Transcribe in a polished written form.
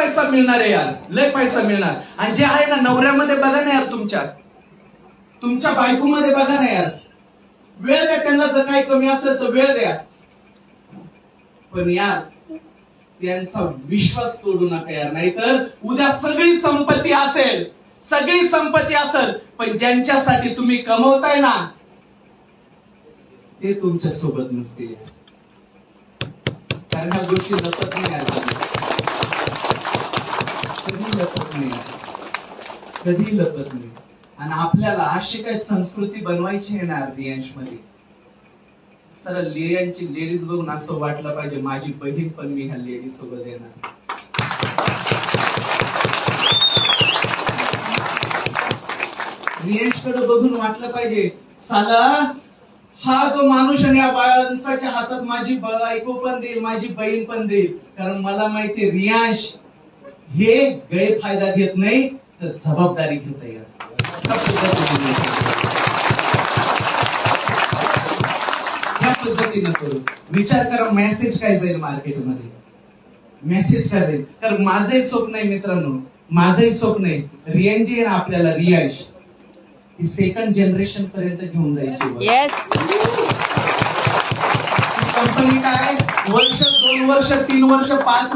पैसा मिळणार आहे यार, लय पैसा मिळणार. आणि जे आहे ना नवऱ्यामध्ये बघा ना यार, तुमच्या बायकोमध्ये बघा ना यार, वेळ द्या त्यांना. जर काही कमी असेल तर वेळ द्या, पण यार त्यांचा विश्वास तोडू नका यार. नाहीतर उद्या सगळी संपत्ती असेल पण ज्यांच्यासाठी तुम्ही कमवताय ना ते तुमच्या सोबत नसतील. कारण ह्या गोष्टी लपत नाही यार, कधी लपत नाही. आणि आपल्याला अशी काही संस्कृती बनवायची आहे ना रियांश मध्ये, सर लियांची लेडीज बघून असं वाटलं पाहिजे माझी बहीण पण मी ह्या लेडीज सोबत येणार. रियांशकडे बघून वाटलं पाहिजे साला हा जो माणूस आणि या माणसाच्या हातात माझी बायको पण देईल, माझी बहीण पण देईल. कारण मला माहिती रियांश हे गैरफायदा घेत नाही तर जबाबदारी घेता येईल. त्या पद्धतीने करू. विचार करा मेसेज काय जाईल मार्केटमध्ये, मेसेज काय जाईल. तर माझंही स्वप्न आहे मित्रांनो, माझंही स्वप्न आहे रियांश जी आहे ना आपल्याला, रियांश ही सेकंड जनरेशन पर्यंत घेऊन जायची. कंपनी काय वर्ष 2 वर्ष 3 वर्ष 5 वर्ष